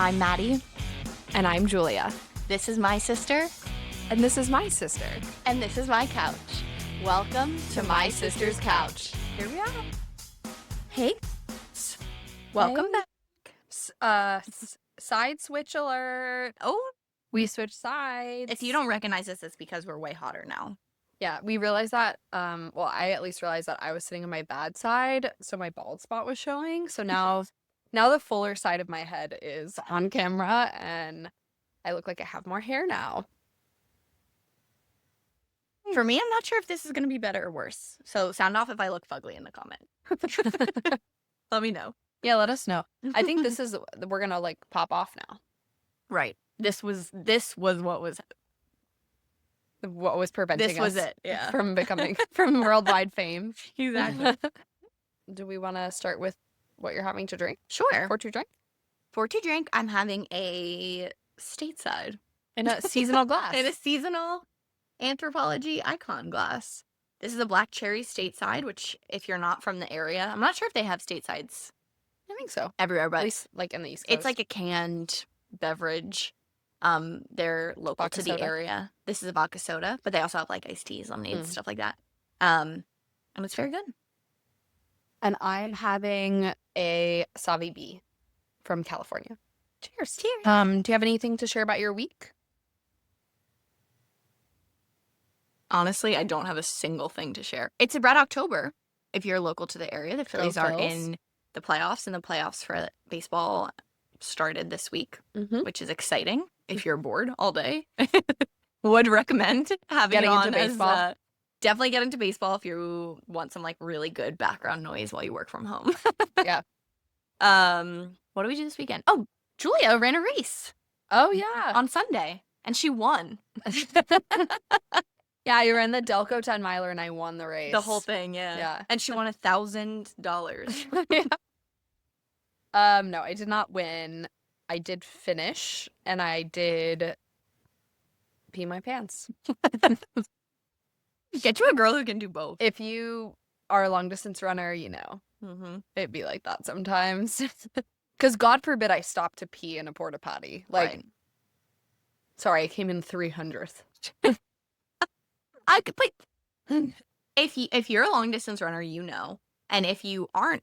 I'm Maddie. And I'm Julia. This is my sister. And this is my sister. And this is my couch. Welcome to my sister's couch. Here we are. Hey. Welcome back. Side switch alert. Oh, We switched sides. if you don't recognize us, it's because we're way hotter now. Yeah, we realized that, I at least realized that I was sitting on my bad side, so my bald spot was showing. So now the fuller side of my head is on camera, and I look like I have more hair now. For me, I'm not sure if this is going to be better or worse. So sound off if I look fugly in the comment. Let me know. Yeah, let us know. I think we're gonna, pop off now. Right. This was what was What was preventing This was us it, yeah. from becoming from worldwide fame. exactly. Do we want to start with what you're having to drink? Sure. Or to drink? For to drink, I'm having a stateside. In a seasonal glass. In a seasonal anthropology icon glass. This is a black cherry stateside, which if you're not from the area, I'm not sure if they have statesides I think so. everywhere, At but least in the East Coast. it's like a canned beverage. They're local Vodka to the soda. area. This is a vodka soda, but they also have iced teas, lemonade, stuff like that. And it's very good. And I'm having a Savi B from California. Cheers. Cheers. Do you have anything to share about your week? Honestly, I don't have a single thing to share. It's about October. If you're local to the area, the Phillies are Phils. in the playoffs, and the playoffs for baseball started this week, Mm-hmm. which is exciting. If you're bored all day, would recommend having Getting it on into baseball. as definitely get into baseball if you want some really good background noise while you work from home. Yeah. What do we do this weekend? Oh, Julia ran a race Oh, yeah. on Sunday, and she won Yeah, you ran the Delco 10 miler and I won the race. the whole thing. Yeah, Yeah. and she won $1,000. Yeah. No, I did not win. I did finish, and I did pee my pants. Get you a girl who can do both. If you are a long distance runner, Mm-hmm. it'd be like that sometimes. Because God forbid I stop to pee in a porta potty. Right. Sorry, I came in 300th. I could put if you're a long distance runner, and if you aren't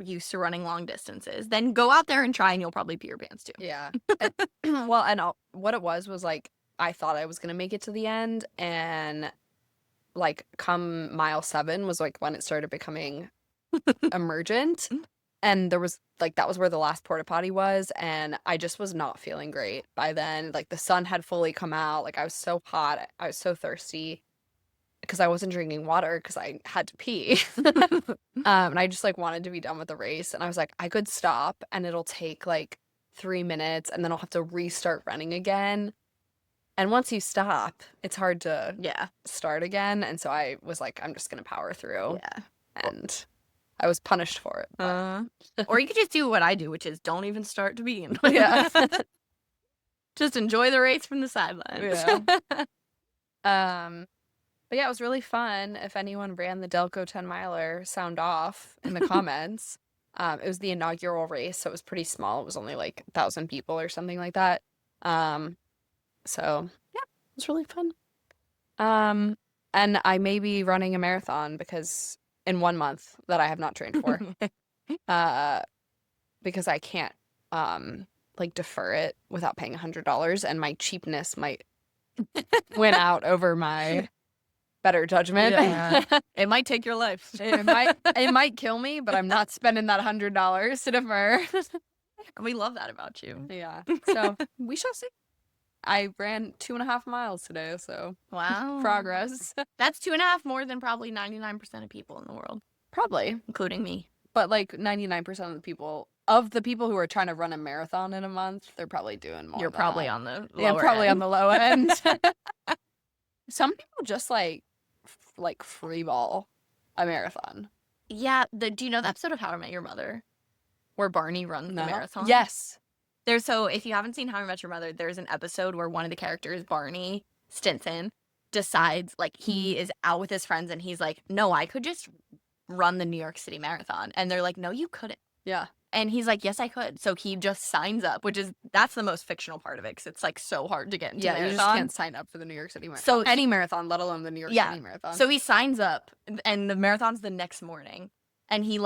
used to running long distances, then go out there and try, and you'll probably pee your pants too. Yeah. What it was I thought I was gonna make it to the end, and come mile 7 was when it started becoming emergent, and there was that was where the last porta potty was, and I just was not feeling great by then. The sun had fully come out. I was so hot, I was so thirsty because I wasn't drinking water because I had to pee. And I just wanted to be done with the race, and I was I could stop and it'll take 3 minutes and then I'll have to restart running again. And once you stop, it's hard to start again. And so I was I'm just gonna power through. Yeah. And I was punished for it. But... Or you could just do what I do, which is don't even start to begin with. Yeah. Just enjoy the race from the sidelines. Yeah. But yeah, it was really fun. If anyone ran the Delco 10 miler, sound off in the comments. It was the inaugural race, so it was pretty small. It was only 1,000 people or something like that. So yeah, it was really fun. And I may be running a marathon because in 1 month that I have not trained for. Because I can't defer it without paying $100, and my cheapness might win out over my better judgment. Yeah. It might take your life. It might kill me, but I'm not spending that $100 to defer. We love that about you. Yeah. So we shall see. I ran 2.5 miles today, so Wow. progress. That's 2.5 more than probably 99% of people in the world, Probably. including me. But 99% of the people who are trying to run a marathon in a month, they're probably doing more. You're than probably that. on the Yeah, lower probably end. on the low end. Some people just free ball a marathon. Yeah. Do you know the episode of How I Met Your Mother where Barney runs the marathon? Yes. So if you haven't seen How I Met Your Mother, there's an episode where one of the characters, Barney Stinson, decides he is out with his friends and he's no, I could just run the New York City Marathon. And they're no, you couldn't. Yeah. And he's like, yes, I could. So he just signs up, that's the most fictional part of it because it's like so hard to get into Yeah, you just marathon. can't sign up for the New York City Marathon. So Any marathon, let alone the New York City Marathon. So he signs up and the marathon's the next morning and he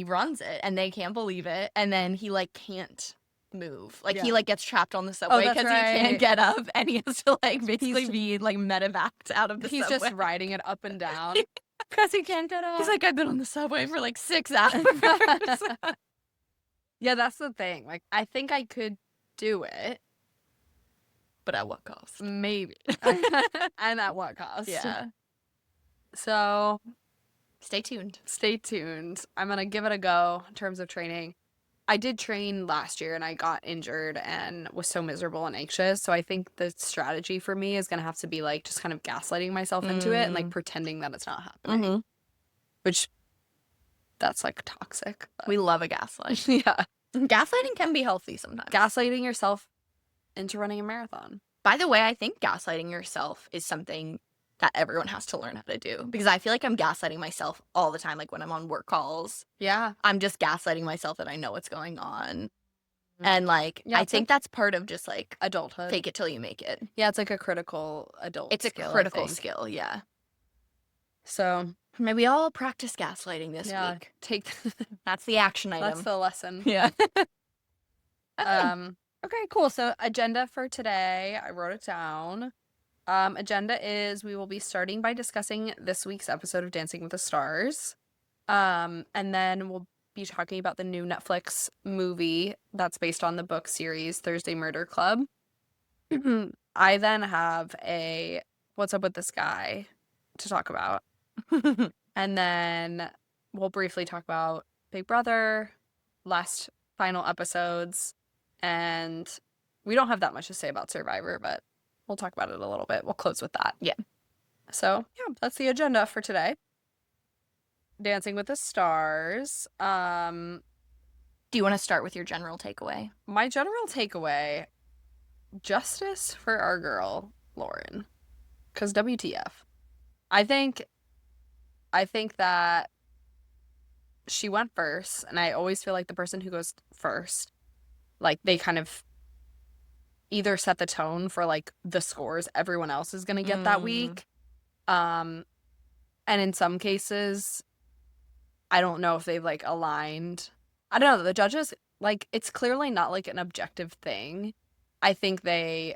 runs it and they can't believe it. And then he like can't move. Like he like gets trapped on the subway because he can't get up and he has to like basically be like medevaced out of the subway. He's just riding it up and down because he can't get up. He's like, I've been on the subway for like 6 hours. Yeah, that's the thing. Like, I think I could do it. But at what cost? Maybe. And at what cost? Yeah. So, stay tuned. Stay tuned. I'm going to give it a go in terms of training. I did train last year and I got injured and was so miserable and anxious. So I think the strategy for me is going to have to be like just kind of gaslighting myself into it and like pretending that it's not happening. Which, that's like toxic. We love a gaslight. Yeah. Gaslighting can be healthy sometimes. Gaslighting yourself into running a marathon. By the way, I think gaslighting yourself is something that everyone has to learn how to do because I feel like I'm gaslighting myself all the time. Like when I'm on work calls, I'm just gaslighting myself that I know what's going on. And like, I think that's part of just like adulthood. Fake it till you make it. Yeah, it's like a critical adult It's skill, a critical skill, yeah. So maybe I'll practice gaslighting this week. That's the action item. That's the lesson. Yeah. Okay, cool. So agenda for today, I wrote it down. Agenda is we will be starting by discussing this week's episode of Dancing with the Stars. And then we'll be talking about the new Netflix movie that's based on the book series Thursday Murder Club. I then have a What's Up with This Guy to talk about. And then we'll briefly talk about Big Brother, last final episodes, and we don't have that much to say about Survivor, but we'll talk about it a little bit. We'll close with that. Yeah. So, yeah, that's the agenda for today. Dancing with the Stars. Do you want to start with your general takeaway? My general takeaway, justice for our girl, Lauren. Because WTF. I think that she went first, and I always feel like the person who goes first, like, they kind of either set the tone for, like, the scores everyone else is going to get that week. And in some cases, I don't know if they've, like, aligned. I don't know. The judges, like, it's clearly not, like, an objective thing. I think they,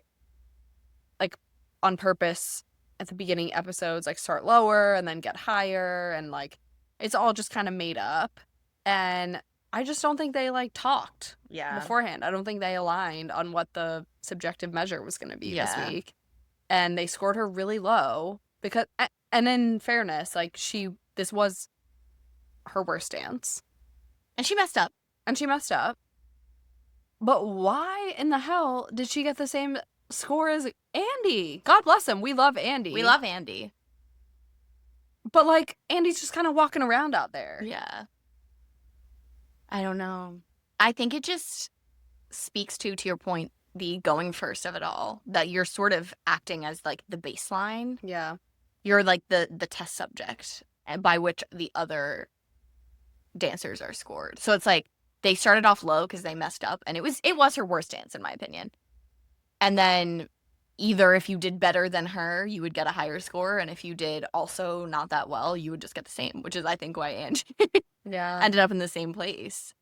like, on purpose at the beginning episodes, like, start lower and then get higher, and, like, it's all just kind of made up. And I just don't think they, like, talked beforehand. I don't think they aligned on what the subjective measure was going to be this week. And they scored her really low because, and in fairness, like, this was her worst dance. And she messed up. But why in the hell did she get the same score as Andy? God bless him. We love Andy. We love Andy. But, like, Andy's just kind of walking around out there. Yeah. I don't know. I think it just speaks to your point, the going first of it all, that you're sort of acting as, like, the baseline. Yeah. You're, like, the test subject by which the other dancers are scored. So it's like they started off low because they messed up, and it was her worst dance, in my opinion. And then either if you did better than her, you would get a higher score, and if you did also not that well, you would just get the same, which is, I think, why Angie ended up in the same place.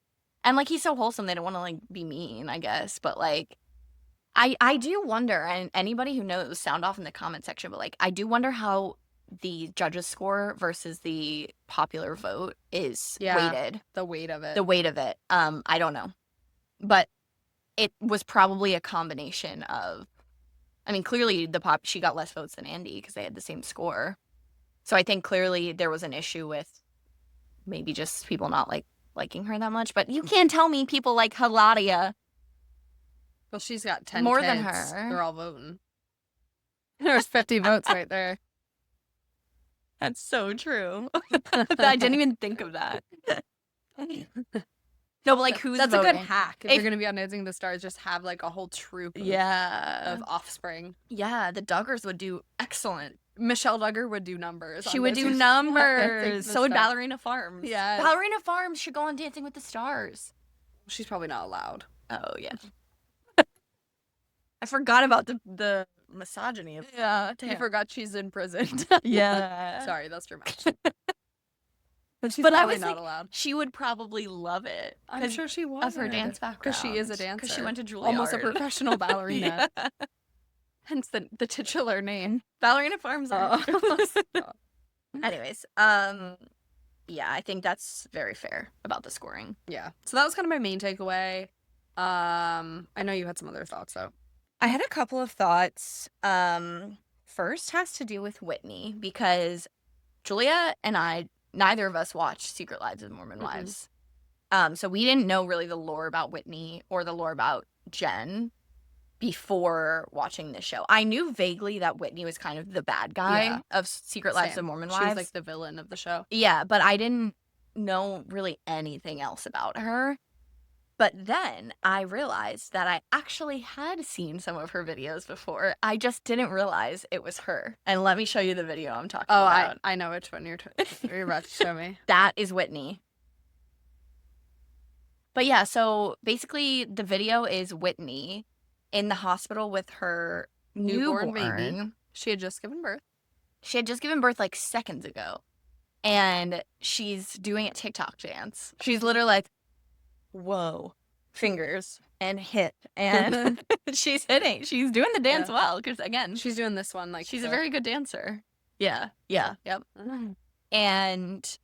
And, like, he's so wholesome, they don't want to, like, be mean, I guess. But, like, I do wonder, and anybody who knows, sound off in the comment section, but, like, I do wonder how the judges' score versus the popular vote is weighted. The weight of it. I don't know. But it was probably a combination of, I mean, clearly she got less votes than Andy because they had the same score. So I think clearly there was an issue with maybe just people not, like, liking her that much. But you can't tell me people like Haladia. Well, she's got 10 more kids. Than her. They're all voting. There's 50 votes right there. That's so true. I didn't even think of that. No, but, like, who's That's voting? A good hack. If you're going to be on Dancing with the Stars, just have, like, a whole troupe of offspring. Yeah, the Duggars would do excellent. Michelle Duggar would do numbers. She would do numbers. So would Ballerina Farms. Yeah. Ballerina Farms should go on Dancing with the Stars. She's probably not allowed. Oh, yeah. I forgot about the misogyny. Yeah, Damn. you forgot she's in prison. Yeah. Sorry, that's dramatic. But she's But I probably was not like, allowed. she would probably love it. I'm sure she would. Of her dance background. Because she is a dancer. Because she went to Juilliard. Almost a professional ballerina. Yeah. Hence the titular name. Ballerina Farms. Oh. Anyways, yeah, I think that's very fair about the scoring. Yeah. So that was kind of my main takeaway. I know you had some other thoughts, though. I had a couple of thoughts. First has to do with Whitney, because Julia and I, neither of us watched Secret Lives of Mormon Wives. So we didn't know really the lore about Whitney or the lore about Jen before watching this show. I knew vaguely that Whitney was kind of the bad guy of Secret Lives of Mormon Wives. She was like the villain of the show. Yeah, but I didn't know really anything else about her. But then I realized that I actually had seen some of her videos before. I just didn't realize it was her. And let me show you the video I'm talking about. I know which one you're about to show me. That is Whitney. But yeah, so basically the video is Whitney in the hospital with her newborn baby. She had just given birth. She had just given birth like seconds ago. And she's doing a TikTok dance. She's literally like, whoa, fingers and hit. And she's hitting. She's doing the dance well. Because again, she's doing this one like she's a very good dancer. Yeah. Yeah. Yep. And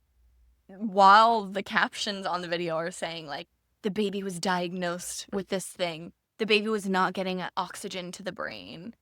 while the captions on the video are saying like, the baby was diagnosed with this thing, the baby was not getting oxygen to the brain,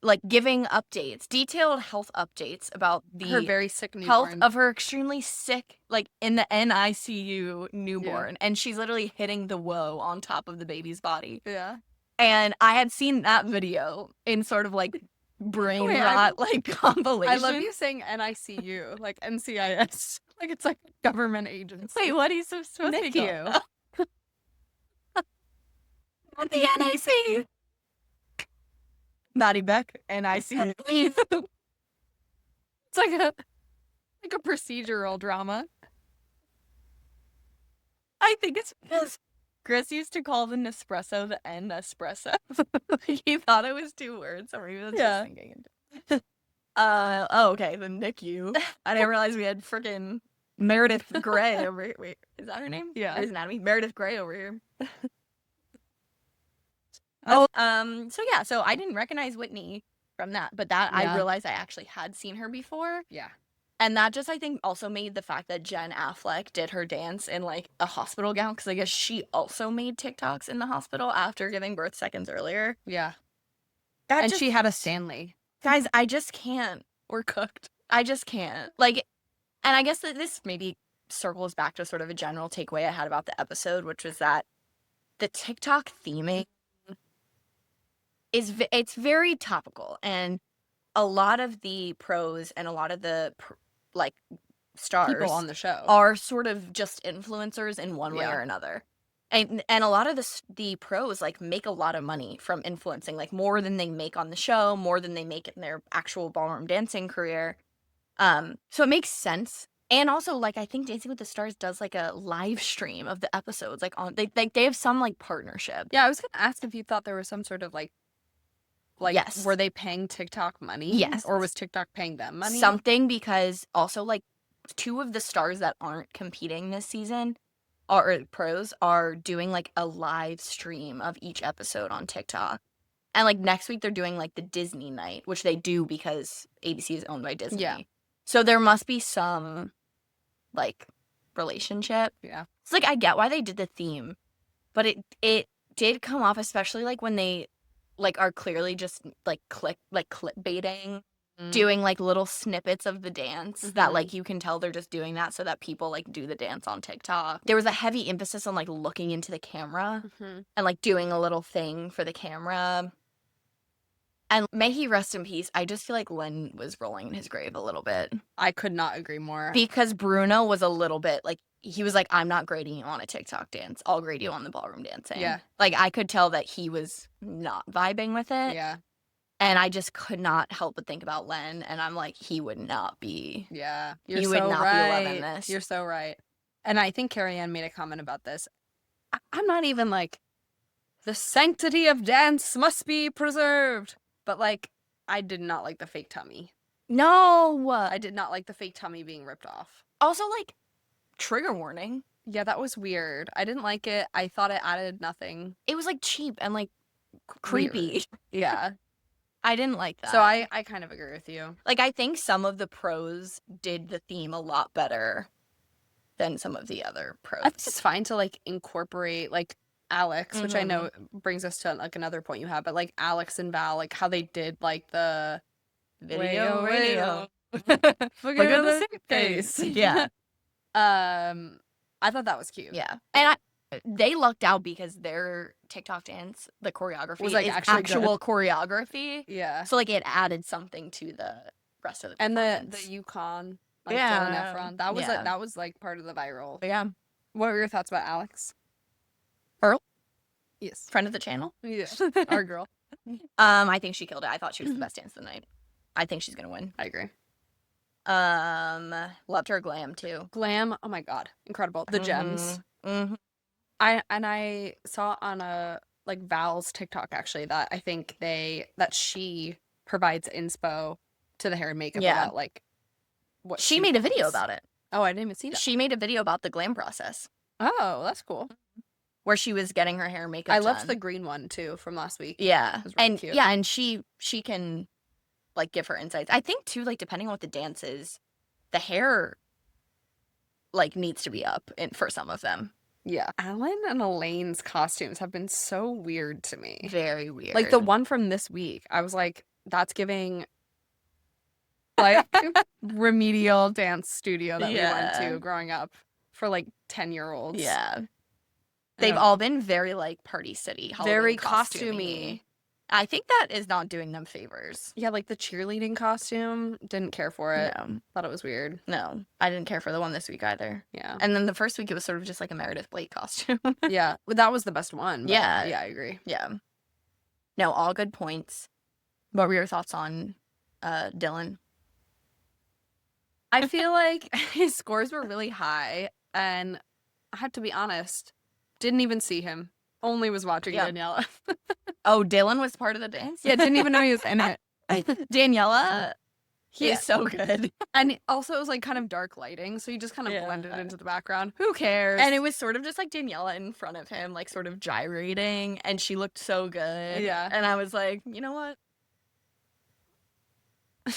like giving updates, detailed health updates about her very sick newborn. Health of her extremely sick, like in the NICU newborn. And she's literally hitting the whoa on top of the baby's body. Yeah. And I had seen that video in sort of like brain rot, like compilation. I love you saying NICU, like NCIS. Like it's like a government agency. Wait, what are you supposed to be called? The NICU. Maddie Beck, NICU. It's like a procedural drama. I think it's because Chris used to call the Nespresso the N-espresso. He thought it was two words, or maybe that's just thinking it. Oh, okay, the NICU. I didn't realize we had freaking Meredith Grey over here. Wait, is that her name? Yeah. Grey's Anatomy. Meredith Grey over here. So I didn't recognize Whitney from that, but I realized I actually had seen her before. Yeah. And that just, I think, also made the fact that Jen Affleck did her dance in, like, a hospital gown, because I guess she also made TikToks in the hospital after giving birth seconds earlier. Yeah. And she had a Stanley. Guys, I just can't. We're cooked. I just can't. Like, and I guess that this maybe circles back to sort of a general takeaway I had about the episode, which was that the TikTok theming it's very topical, and a lot of the pros and a lot of the like stars people on the show are sort of just influencers in one way or another, and a lot of the pros like make a lot of money from influencing, like more than they make on the show, more than they make in their actual ballroom dancing career. So it makes sense. And also, like, I think Dancing with the Stars does, like, a live stream of the episodes, like, they have some, like, partnership. Yeah, I was gonna ask if you thought there was some sort of, like, yes. Were they paying TikTok money? Yes. Or was TikTok paying them money? Something, because also, like, two of the stars that aren't competing this season, or pros, are doing, like, a live stream of each episode on TikTok. And, like, next week they're doing, like, the Disney night, which they do because ABC is owned by Disney. Yeah. So there must be some, like, relationship. Yeah. It's like, I get why they did the theme, but it did come off, especially, like, when they, like, are clearly just, like, clickbaiting, doing, like, little snippets of the dance that, like, you can tell they're just doing that so that people, like, do the dance on TikTok. There was a heavy emphasis on, like, looking into the camera and, like, doing a little thing for the camera. And may he rest in peace. I just feel like Len was rolling in his grave a little bit. I could not agree more. Because Bruno was a little bit, like, he was like, I'm not grading you on a TikTok dance. I'll grade you on the ballroom dancing. Yeah. Like, I could tell that he was not vibing with it. Yeah. And I just could not help but think about Len. And I'm like, he would not be. Yeah. He would not be loving this. You're so right. And I think Carrie Ann made a comment about this. I'm not even like, the sanctity of dance must be preserved. But like, I did not like the fake tummy. No. I did not like the fake tummy being ripped off. Also, like, trigger warning. Yeah, that was weird. I didn't like it. I thought it added nothing. It was, like, cheap and, like, creepy. Weird. Yeah. I didn't like that. So I kind of agree with you. Like, I think some of the pros did the theme a lot better than some of the other pros. I think it's fine to like incorporate like Alex, which I know brings us to like another point you have, but like Alex and Val, like how they did like the Video. Look at the face. face. Yeah. I thought that was cute. Yeah. And they lucked out because their TikTok dance, the choreography Was, like, is actually actual choreography. Yeah. So, like, it added something to the rest of the And the performance. Yukon, like Yeah. Dylan Efron. That was Yeah. like that was like part of the viral. Yeah. What were your thoughts about Alex? Earl? Yes. Friend of the channel. Yeah. Our girl. I think she killed it. I thought she was the best dance of the night. I think she's gonna win. I agree. Loved her glam too. Glam, oh my god, incredible. The gems. Mm-hmm. I saw on a like Val's TikTok actually that I think that she provides inspo to the hair and makeup Yeah. about like what She made a video wants. about it. Oh, I didn't even see that. She made a video about the glam process Oh, that's cool. where she was getting her hair and makeup I loved done. the green one too from last week. Yeah. It was really And cute. yeah, and she can like give her insights. I think too, like depending on what the dance is, the hair like needs to be up for some of them. Yeah. Alan and Elaine's costumes have been so weird to me. Very weird. Like the one from this week, I was like, that's giving like remedial dance studio that we went Yeah. to growing up for like 10-year-olds. Yeah. They've all been very like Party City, Halloween Very costumey. I think that is not doing them favors. Yeah, like the cheerleading costume, didn't care for it. No. Thought it was weird. No, I didn't care for the one this week either. Yeah. And then the first week it was sort of just like a Meredith Blake costume. Yeah. Well, that was the best one. But Yeah. Yeah, I agree. Yeah. No, all good points. What were your thoughts on Dylan? I feel like his scores were really high, and I have to be honest, didn't even see him. Only was watching Yeah. Daniela. Oh, Dylan was part of the dance? Yeah, didn't even know he was in it. Daniela, he Yeah. is so good. And also it was like kind of dark lighting, so he just kind of Yeah. blended into the background. Who cares? And it was sort of just like Daniela in front of him, like sort of gyrating, and she looked so good. Yeah. And I was like, you know what?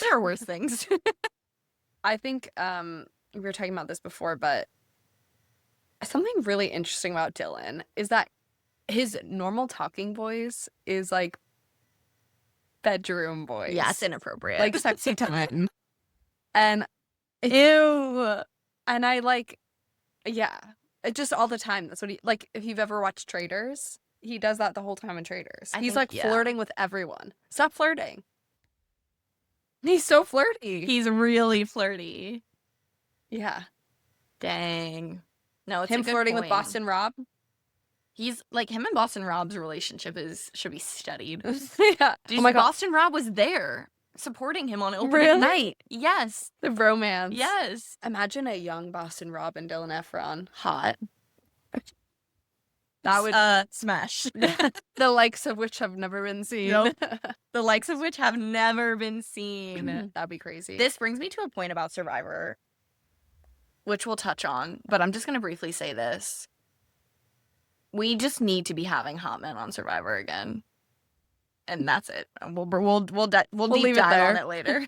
There are worse things. I think we were talking about this before, but something really interesting about Dylan is that his normal talking voice is like bedroom voice. Yeah, it's inappropriate. Like sexy time. And ew. and I like, yeah, it just all the time. That's what he like. If you've ever watched Traders, he does that the whole time in Traders. I He's think- like yeah. flirting with everyone. Stop flirting. He's so flirty. He's really flirty. Yeah. Dang. No, it's Him a good flirting with point. Boston Rob. He's like him and Boston Rob's relationship should be studied. Yeah. Dude, Oh my god. Boston Rob was there supporting him on opening Really? night. Yes. The romance. Yes. Imagine a young Boston Rob and Dylan Efron. Hot. That would smash. the likes of which have never been seen. Nope. The likes of which have never been seen. That'd be crazy. This brings me to a point about Survivor, which we'll touch on, but I'm just going to briefly say this. We just need to be having hot men on Survivor again. And that's it. We'll deep leave it dive on there. it later.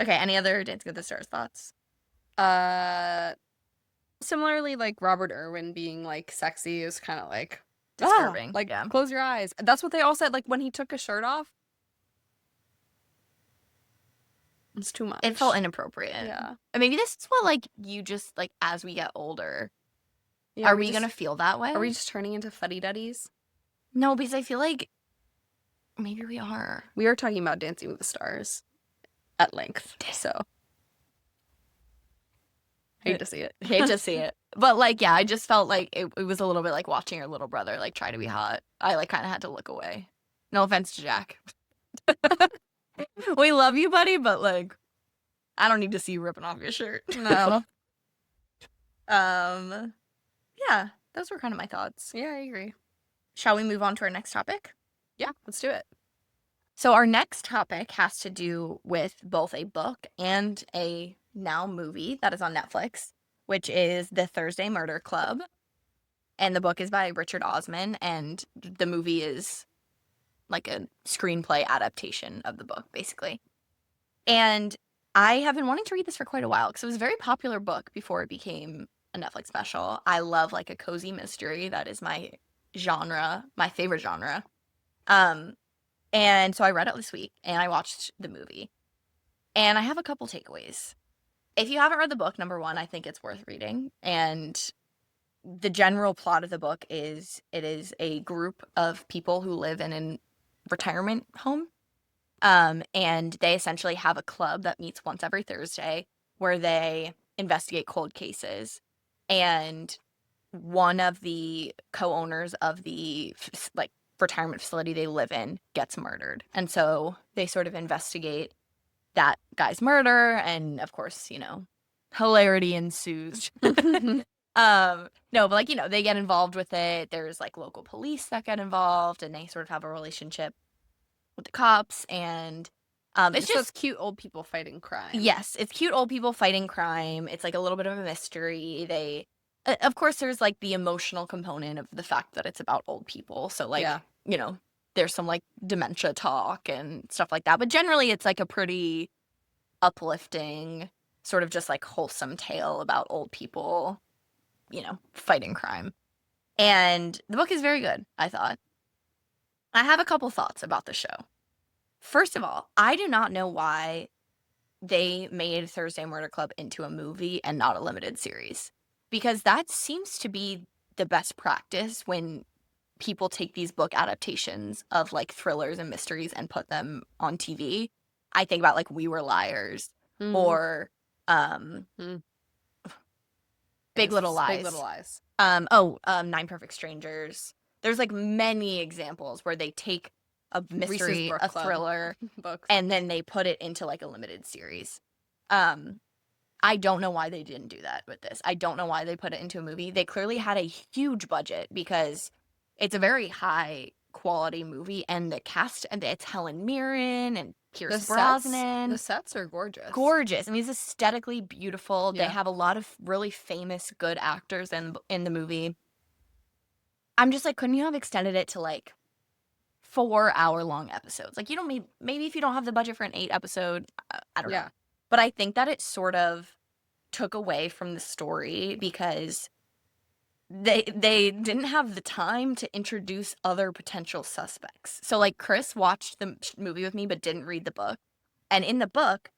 Okay, any other Dancing with the Stars thoughts? Similarly, like Robert Irwin being like sexy is kind of like Disturbing. like yeah. close your eyes. That's what they all said. Like when he took his shirt off, it's too much. It felt inappropriate. Yeah. And maybe this is what like you just like as we get older. Yeah, are we gonna feel that way? Are we just turning into fuddy-duddies? No, because I feel like maybe we are. We are talking about Dancing with the Stars at length. So hate to see it. Hate to see it. But like, yeah, I just felt like it was a little bit like watching your little brother like try to be hot. I like kind of had to look away. No offense to Jack. We love you, buddy, but like I don't need to see you ripping off your shirt. No. Yeah. those were kind of my thoughts. Yeah, I agree. Shall we move on to our next topic? Yeah, let's do it. So our next topic has to do with both a book and a now movie that is on Netflix, which is The Thursday Murder Club. And the book is by Richard Osman, and the movie is like a screenplay adaptation of the book, basically. And I have been wanting to read this for quite a while because it was a very popular book before it became a Netflix special. I love like a cozy mystery. That is my genre, my favorite genre. And so I read it this week and I watched the movie. And I have a couple takeaways. If you haven't read the book, number one, I think it's worth reading. And the general plot of the book is it is a group of people who live in a retirement home. And they essentially have a club that meets once every Thursday where they investigate cold cases. And one of the co-owners of the like retirement facility they live in gets murdered. And so they sort of investigate that guy's murder, and of course, you know, hilarity ensues. No, but like, you know, they get involved with it. There's like local police that get involved and they sort of have a relationship with the cops, and it's So just it's cute old people fighting crime. yes, it's cute old people fighting crime. It's like a little bit of a mystery. They of course there's like the emotional component of the fact that it's about old people. So like, Yeah. you know, there's some like dementia talk and stuff like that. But generally it's like a pretty uplifting, sort of just like wholesome tale about old people, you know, fighting crime. And the book is very good, I thought. I have a couple thoughts about the show. First of all, I do not know why they made Thursday Murder Club into a movie and not a limited series, because that seems to be the best practice when people take these book adaptations of like thrillers and mysteries and put them on TV. I think about like We Were Liars or Big Little Lies. Big Little Lies. 9 Perfect Strangers. There's like many examples where they take a mystery, Book a Club thriller, books. and then they put it into like a limited series. I don't know why they didn't do that with this. I don't know why they put it into a movie. They clearly had a huge budget because it's a very high quality movie, and the cast, and it's Helen Mirren and Pierce Brosnan. The sets are gorgeous. Gorgeous. I mean, it's aesthetically beautiful. Yeah. They have a lot of really famous good actors in the movie. I'm just like, couldn't you have extended it to like 4-hour-long episodes? Like, you don't maybe if you don't have the budget for an 8-episode, I don't know. But I think that it sort of took away from the story because they didn't have the time to introduce other potential suspects. So like Chris watched the movie with me but didn't read the book. And in the book,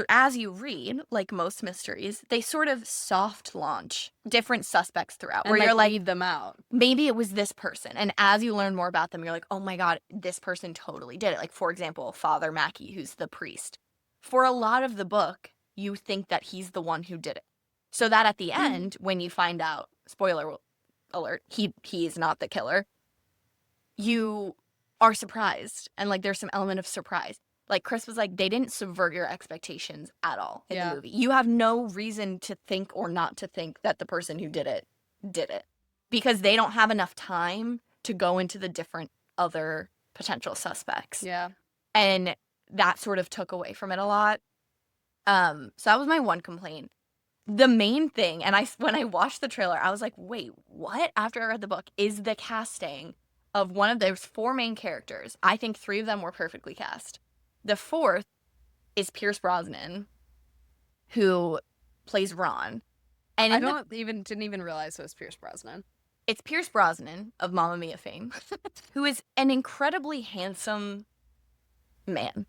as you read, like most mysteries, they sort of soft launch different suspects throughout. And where like, you're like, read them out. maybe it was this person. And as you learn more about them, you're like, oh my God, this person totally did it. Like, for example, Father Mackey, who's the priest. For a lot of the book, you think that he's the one who did it. So that at the end, when you find out, spoiler alert, he is not the killer, you are surprised. And like, there's some element of surprise. Like Chris was like, they didn't subvert your expectations at all in the movie. You have no reason to think or not to think that the person who did it because they don't have enough time to go into the different other potential suspects. Yeah. And that sort of took away from it a lot. So that was my one complaint. The main thing, and when I watched the trailer, I was like, wait, what? After I read the book, is the casting of one of those 4 main characters. I think 3 of them were perfectly cast. The 4th is Pierce Brosnan, who plays Ron. And didn't even realize it was Pierce Brosnan. It's Pierce Brosnan of Mamma Mia fame, who is an incredibly handsome man.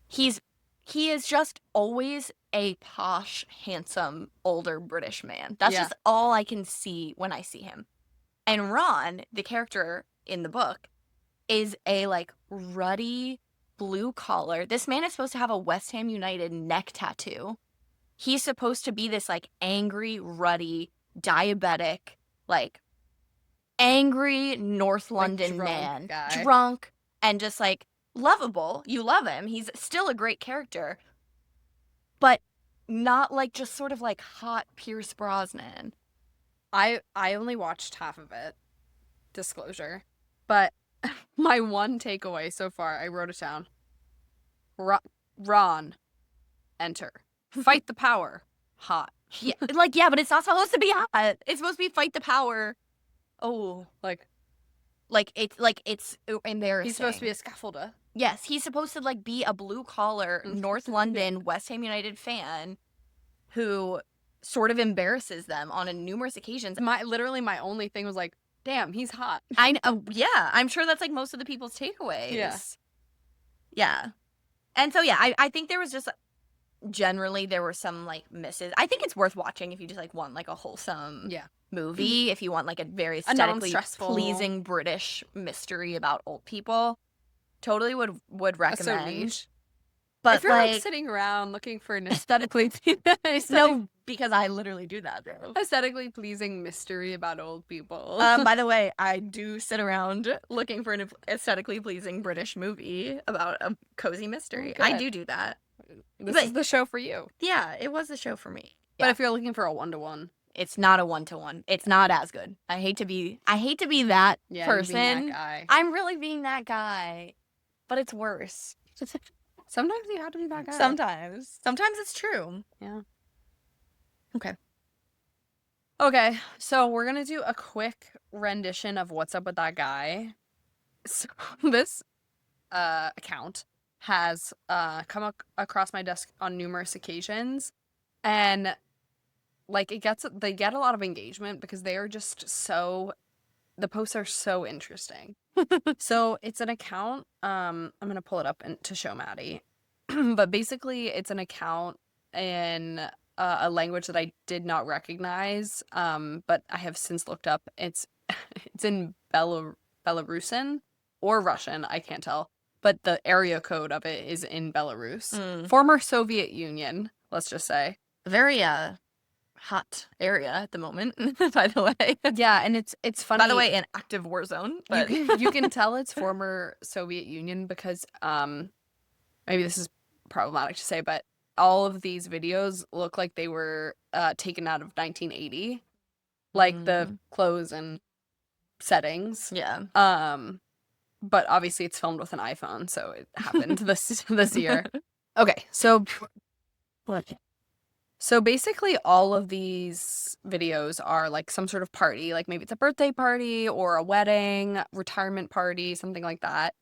He is just always a posh, handsome, older British man. That's just all I can see when I see him. And Ron, the character in the book, is a like ruddy, blue collar. This man is supposed to have a West Ham United neck tattoo. He's supposed to be this like angry, ruddy, diabetic, like angry North London man. Guy. Drunk and just like lovable. You love him. He's still a great character. But not like just sort of like hot Pierce Brosnan. I only watched half of it. Disclosure. But my one takeaway so far, I wrote it down. Ron, enter. Fight the power. Hot. Yeah, but it's not supposed to be hot. It's supposed to be fight the power. Oh, Like, it's embarrassing. he's supposed to be a scaffolder. Yes, he's supposed to like be a blue collar North London West Ham United fan who sort of embarrasses them on numerous occasions. My only thing was like, damn, he's hot. I know, yeah, I'm sure that's like most of the people's takeaways. Yeah. Yeah. And so yeah, I think there was just generally there were some like misses. I think it's worth watching if you just like want like a wholesome movie, if you want like a very aesthetically pleasing British mystery about old people. Totally would recommend. But if you're like sitting around looking for an aesthetically no, because I literally do that though. Aesthetically pleasing mystery about old people. By the way, I do sit around looking for an aesthetically pleasing British movie about a cozy mystery. I do that. This is the show for you. Yeah, it was the show for me. But if you're looking for a 1-to-1, it's not a 1-to-1. It's not as good. I hate to be that person. Being that guy. I'm really being that guy, but it's worse. Sometimes you have to be that guy. Sometimes it's true. Yeah. Okay, so we're gonna do a quick rendition of What's Up With That Guy. So this account has come across my desk on numerous occasions, and like they get a lot of engagement because they are just the posts are so interesting. So it's an account, I'm gonna pull it up to show Maddie. But basically it's an account in a language that I did not recognize, but I have since looked up. It's in Belarusian or Russian, I can't tell. But the area code of it is in Belarus. Former Soviet Union, let's just say. Very hot area at the moment, by the way. Yeah, and it's funny. By the way, an active war zone. But you can tell it's former Soviet Union because maybe this is problematic to say, but all of these videos look like they were taken out of 1980. Like the clothes and settings. Yeah. But obviously it's filmed with an iPhone, so it happened this year. Okay, so basically all of these videos are like some sort of party, like maybe it's a birthday party or a wedding, retirement party, something like that.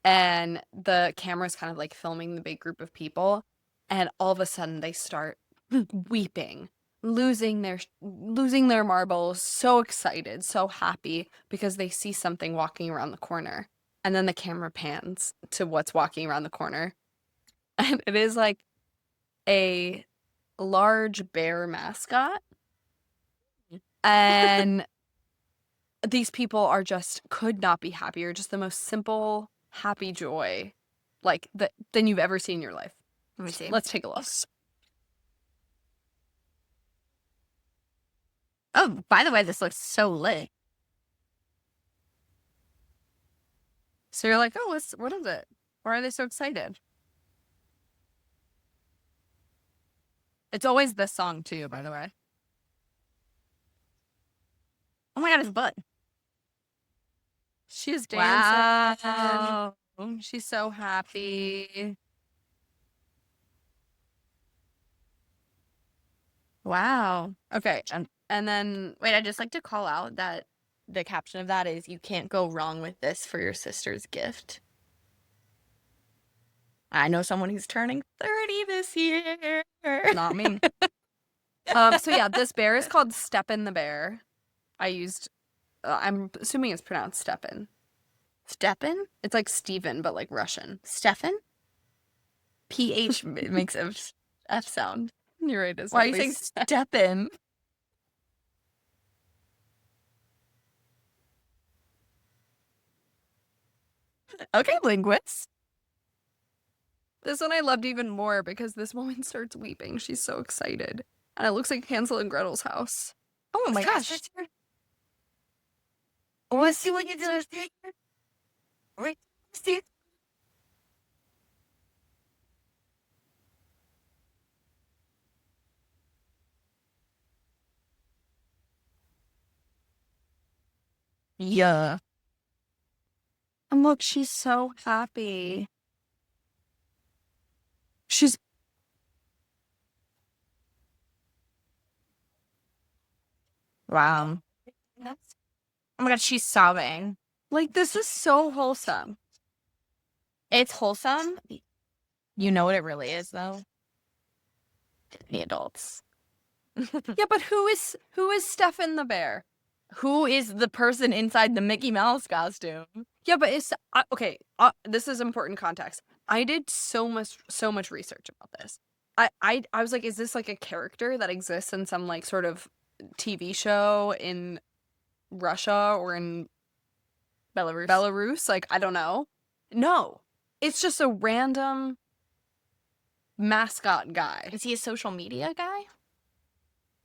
And the camera's kind of like filming the big group of people, and all of a sudden they start weeping, losing their marbles, so excited, so happy because they see something walking around the corner. And then the camera pans to what's walking around the corner. And it is like a large bear mascot. And these people are could not be happier. Just the most simple, happy joy than you've ever seen in your life. Let me see. Let's take a look. Oh, by the way, this looks so lit. So you're like, oh, what is it? Why are they so excited? It's always this song too, by the way. Oh my god, his butt. She's dancing. Wow. She's so happy. Wow. Okay, and then wait, I'd just like to call out that the caption of that is, "You can't go wrong with this for your sister's gift." I know someone who's turning 30 this year. Not me. So yeah, this bear is called Stepan the bear. I'm assuming it's pronounced Stepan. Stepan? It's like Steven, but like Russian. Stefan? PH makes a F sound. You're right. Why are you saying Stepan? Okay, linguist. This one I loved even more because this woman starts weeping. She's so excited. And it looks like Hansel and Gretel's house. Oh my gosh. Let's see what you do. Wait, see. Yeah. And look, she's so happy. She's Wow. Oh my god, she's sobbing. like, this is so wholesome. It's wholesome. You know what it really is, though? The adults. Yeah, but who is Stefan the bear? Who is the person inside the Mickey Mouse costume? Yeah, but it's okay. This is important context. I did so much research about this. I was like, is this like a character that exists in some like sort of TV show in Russia or in Belarus? Like, I don't know. No, it's just a random mascot guy. Is he a social media guy?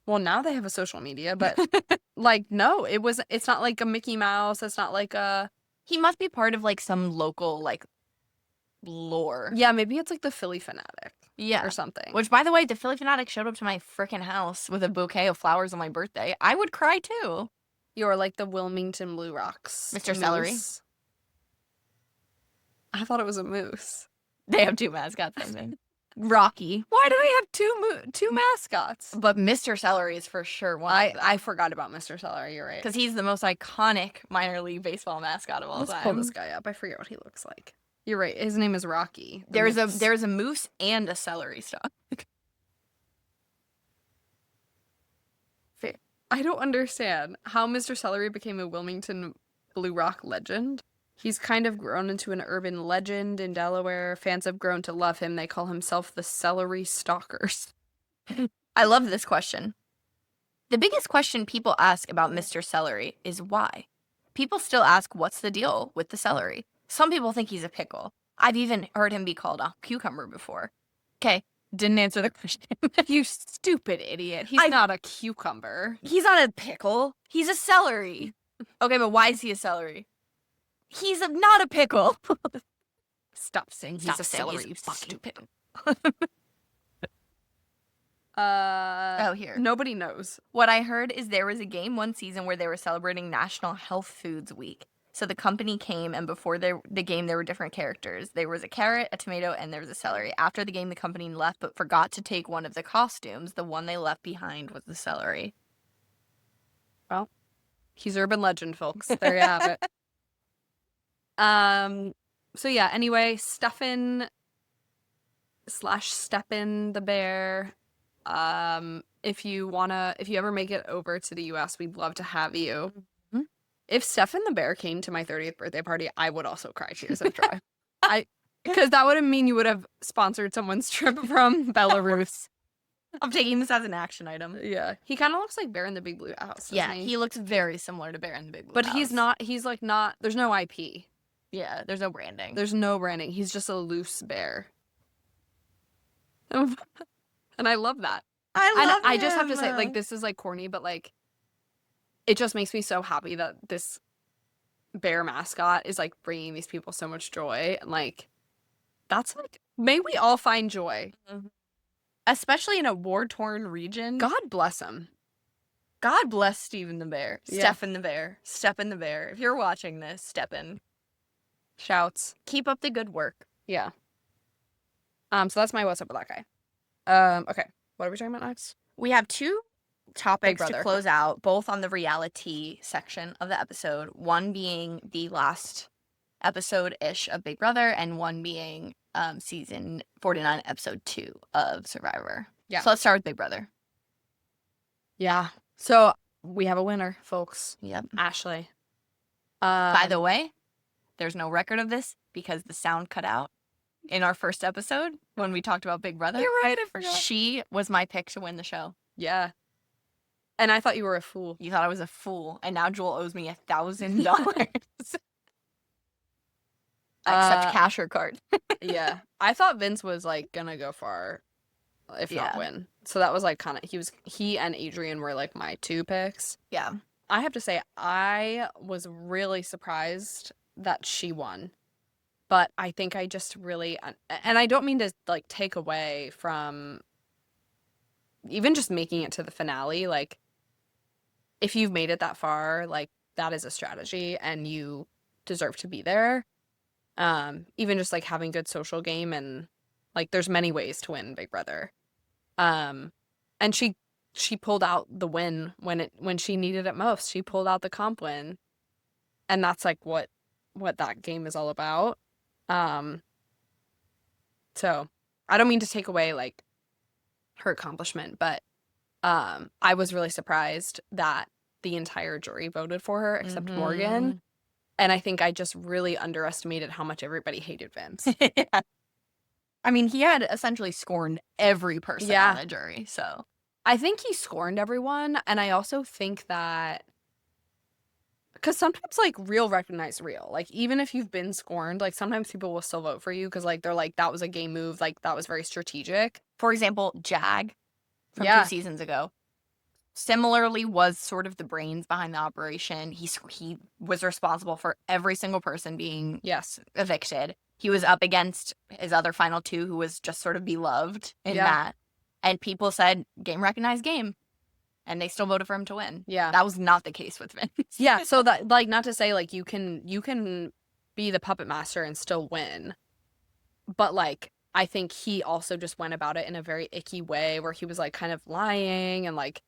Well, now they have a social media, but like, no, it's not like a Mickey Mouse. It's not like a. He must be part of like some local like lore. Yeah, maybe it's like the Philly Fanatic. Yeah. Or something. Which, by the way, the Philly Fanatic showed up to my freaking house with a bouquet of flowers on my birthday. I would cry too. You're like the Wilmington Blue Rocks. Mr. Celery. I thought it was a moose. They have two mascots, I think. Rocky. Why do they have two mascots? But Mr. Celery is for sure one. I forgot about Mr. Celery, you're right. Because he's the most iconic minor league baseball mascot of all Let's time. pull this guy up. I forget what he looks like. You're right. His name is Rocky. There's a moose and a celery stalk. I don't understand how Mr. Celery became a Wilmington Blue Rock legend. He's kind of grown into an urban legend in Delaware. Fans have grown to love him. They call himself the Celery Stalkers. I love this question. The biggest question people ask about Mr. Celery is why. People still ask what's the deal with the celery. Some people think he's a pickle. I've even heard him be called a cucumber before. Okay, didn't answer the question. You stupid idiot. He's not a cucumber. He's not a pickle. He's a celery. Okay, but why is he a celery? He's not a pickle. Stop saying he's a celery, you stupid. Here. Nobody knows. What I heard is there was a game one season where they were celebrating National Health Foods Week. So the company came, and before the game, there were different characters. There was a carrot, a tomato, and there was a celery. After the game, the company left, but forgot to take one of the costumes. The one they left behind was the celery. Well, he's urban legend, folks. There you have it. So yeah, anyway, Stefan / Steppen the bear. If you ever make it over to the US, we'd love to have you. Mm-hmm. If Stefan the bear came to my 30th birthday party, I would also cry tears of joy. Because that would mean you would have sponsored someone's trip from Belarus. I'm taking this as an action item. Yeah. He kind of looks like Bear in the Big Blue House. Yeah, he looks very similar to Bear in the Big Blue But House. he's not, there's no IP. Yeah, there's no branding. There's no branding. He's just a loose bear. And I love that. I just have to say, like, this is, like, corny, but, like, it just makes me so happy that this bear mascot is, like, bringing these people so much joy. And, like, that's, like, may we all find joy. Mm-hmm. Especially in a war-torn region. God bless him. God bless Stephen the Bear. Yeah. Stefan the Bear. Steppen the Bear. If you're watching this, Steppen. Shouts. Keep up the good work. Yeah. So that's my what's up with that guy. Okay. What are we talking about next? We have two topics to Brother. close out, both on the reality section of the episode. One being the last episode-ish of Big Brother, and one being season 49, episode 2 of Survivor. Yeah. So let's start with Big Brother. Yeah. So we have a winner, folks. Yep. Ashley. By the way, there's no record of this because the sound cut out in our first episode when we talked about Big Brother. You're right, I forgot. She was my pick to win the show. Yeah. And I thought you were a fool. You thought I was a fool, and now Joel owes me $1,000. Accept cash or card. Yeah. I thought Vince was, like, gonna go far, if not win. So that was, like, kind of, he and Adrian were, like, my two picks. Yeah. I have to say, I was really surprised that she won. But I think I just really, and I don't mean to, like, take away from even just making it to the finale. Like, if you've made it that far, like, that is a strategy and you deserve to be there. Even just like having good social game, and like there's many ways to win Big Brother. And she pulled out the win when she needed it most. She pulled out the comp win. And that's like what that game is all about. So I don't mean to take away like her accomplishment, but I was really surprised that the entire jury voted for her except Morgan. And I think I just really underestimated how much everybody hated Vince. Yeah. I mean, he had essentially scorned every person on the jury, so. I think he scorned everyone, and I also think that because sometimes, like, real recognize real. Like, even if you've been scorned, like, sometimes people will still vote for you because, like, they're like, that was a game move. Like, that was very strategic. For example, Jag from 2 seasons ago similarly was sort of the brains behind the operation. He was responsible for every single person being evicted. He was up against his other final 2 who was just sort of beloved in Matt. And people said, game recognized game. And they still voted for him to win. Yeah. That was not the case with Vince. Yeah, so that, like, not to say, like, you can be the puppet master and still win. But, like, I think he also just went about it in a very icky way where he was, like, kind of lying and, like,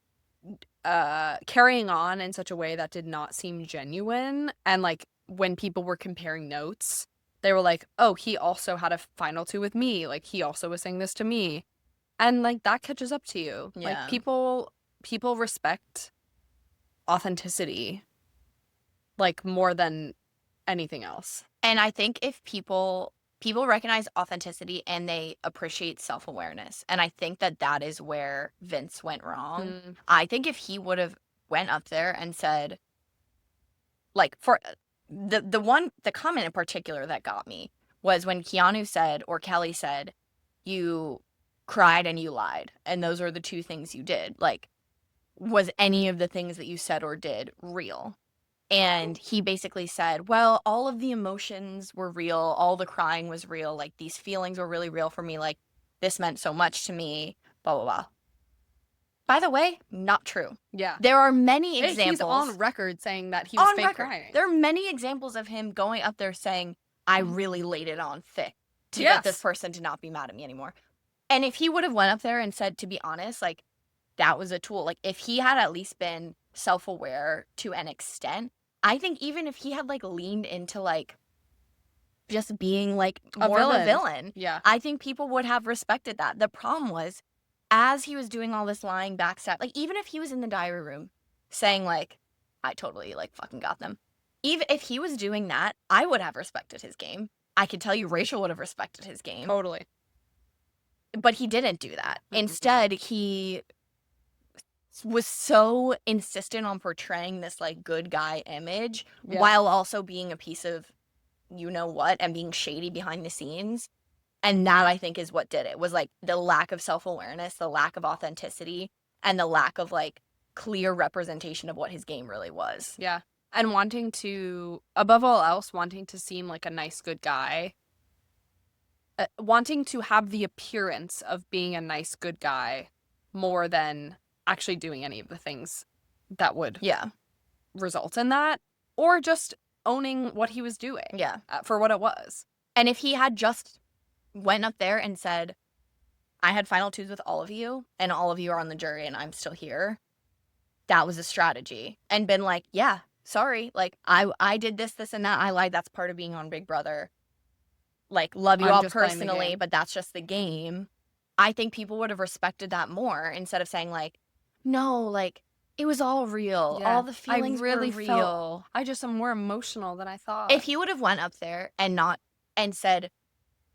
carrying on in such a way that did not seem genuine. And, like, when people were comparing notes, they were like, oh, he also had a final 2 with me. Like, he also was saying this to me. And, like, that catches up to you. Yeah. Like, people respect authenticity, like, more than anything else. And I think if people recognize authenticity and they appreciate self-awareness. And I think that is where Vince went wrong. I think if he would have went up there and said, like, for the comment in particular that got me was when Keanu said, or Kelly said, you cried and you lied. And those are the 2 things you did. Like, was any of the things that you said or did real? And he basically said, well, all of the emotions were real. All the crying was real. Like, these feelings were really real for me. Like, this meant so much to me, blah, blah, blah. By the way, not true. Yeah. There are many examples. He's on record saying that he was fake crying. There are many examples of him going up there saying, I really laid it on thick to get this person to not be mad at me anymore. And if he would have went up there and said, to be honest, like, that was a tool. Like, if he had at least been self-aware to an extent, I think even if he had, like, leaned into, like, just being, like, more of a villain, I think people would have respected that. The problem was, as he was doing all this lying, backstab, like, even if he was in the diary room saying, like, I totally, like, fucking got them. Even if he was doing that, I would have respected his game. I could tell you Rachel would have respected his game. Totally. But he didn't do that. Instead, he was so insistent on portraying this, like, good guy image while also being a piece of you-know-what and being shady behind the scenes. And that, I think, is what did it. Was, like, the lack of self-awareness, the lack of authenticity, and the lack of, like, clear representation of what his game really was. Yeah. And wanting to, above all else, wanting to seem like a nice, good guy. Wanting to have the appearance of being a nice, good guy more than actually doing any of the things that would result in that. Or just owning what he was doing for what it was. And if he had just went up there and said, I had final 2s with all of you, and all of you are on the jury, and I'm still here, that was a strategy. And been like, yeah, sorry, like, I did this, and that, I lied, that's part of being on Big Brother. Like, love you all personally, but that's just the game. I think people would have respected that more instead of saying, like, no, like, it was all real. Yeah. All the feelings were real. I just am more emotional than I thought. If he would have went up there and said,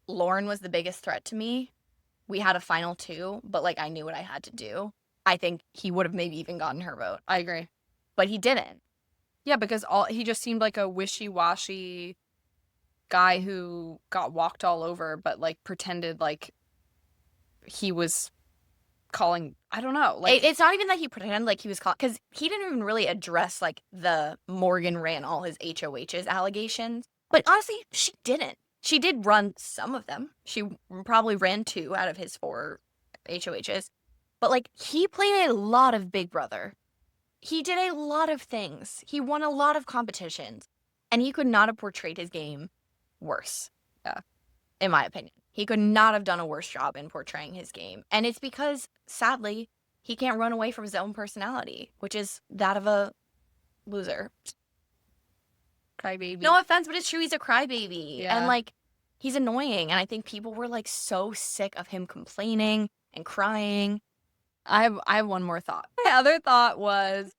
Lauren was the biggest threat to me, we had a final 2, but, like, I knew what I had to do, I think he would have maybe even gotten her vote. I agree. But he didn't. Yeah, because he just seemed like a wishy-washy guy who got walked all over, but, like, pretended like he was calling, I don't know. Like, it's not even that he pretended like he was calling, because he didn't even really address, like, the Morgan ran all his HOH's allegations. But honestly, she didn't. She did run some of them. She probably ran 2 out of his 4 HOHs. But, like, he played a lot of Big Brother. He did a lot of things. He won a lot of competitions, and he could not have portrayed his game worse. Yeah. In my opinion. He could not have done a worse job in portraying his game. And it's because, sadly, he can't run away from his own personality, which is that of a loser. Crybaby. No offense, but it's true. He's a crybaby. Yeah. And, like, he's annoying. And I think people were, like, so sick of him complaining and crying. I have one more thought. My other thought was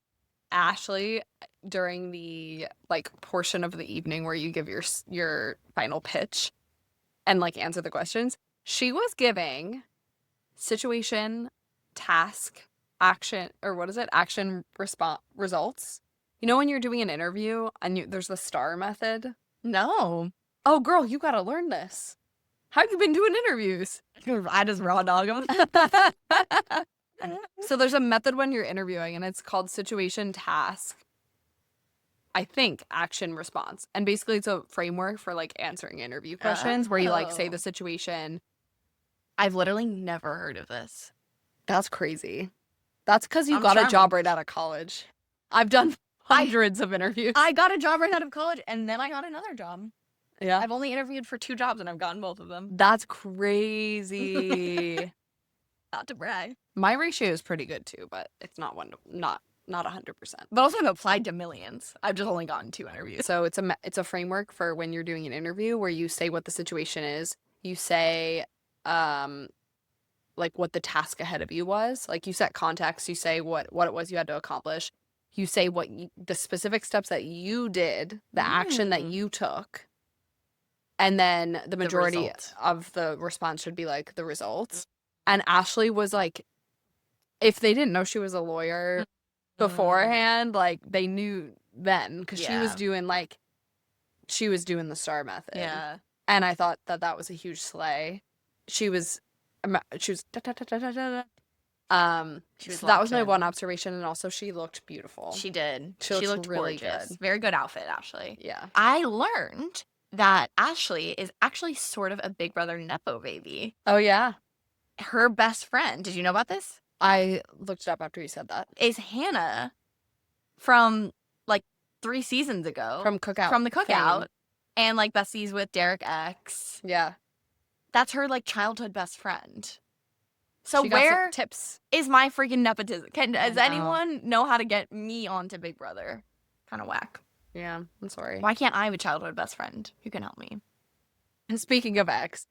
Ashley during the, like, portion of the evening where you give your final pitch and, like, answer the questions. She was giving situation, task, action, or what is it? Action, response, results. You know when you're doing an interview and there's the STAR method? No. Oh, girl, you gotta learn this. How have you been doing interviews? I just raw dog him. So there's a method when you're interviewing, and it's called situation, task, I think, action, response. And basically it's a framework for, like, answering interview questions where you, like, say the situation. I've literally never heard of this. That's crazy. That's because you I'm got a job charmed. right out of college. I've done hundreds of interviews. I got a job right out of college, and then I got another job. Yeah. I've only interviewed for 2 jobs, and I've gotten both of them. That's crazy. Not to brag. My ratio is pretty good too, but it's not 100%. But also I've applied to millions. I've just only gotten 2 interviews. So it's a framework for when you're doing an interview where you say what the situation is. You say like what the task ahead of you was. Like you set context, you say what it was you had to accomplish. You say what the specific steps that you did, the action that you took. And then the majority result. of the response should be like the results. And Ashley was like, if they didn't know she was a lawyer beforehand, like they knew then because she was doing the STAR method. Yeah. And I thought that was a huge slay. She was so that was my one observation, and also she looked beautiful. She did. She looked really gorgeous. good. Very good outfit, Ashley. Yeah. I learned that Ashley is actually sort of a Big Brother Nepo baby. Oh yeah. Her best friend, did you know about this? I looked it up after you said that. Is Hannah from like 3 seasons ago. From Cookout. From the Cookout. fame. And like besties with Derek X. Yeah. That's her like childhood best friend. So She got some where tips? is my freaking nepotism? Does know. anyone know how to get me onto Big Brother? Kind of whack. Yeah, I'm sorry. Why can't I have a childhood best friend? Who can help me? Speaking of X,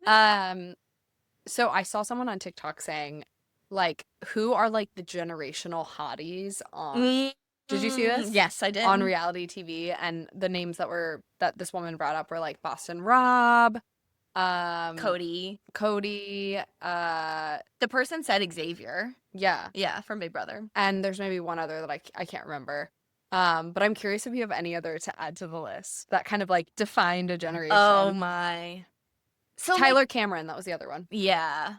so I saw someone on TikTok saying, like, who are like the generational hotties on? Did you see this? Yes, I did. On reality TV, and the names that this woman brought up were like Boston Rob, Cody. The person said Xavier. Yeah. Yeah, from Big Brother. And there's maybe one other that I can't remember. But I'm curious if you have any other to add to the list that kind of like defined a generation. Oh my. So Tyler Cameron, that was the other one. Yeah.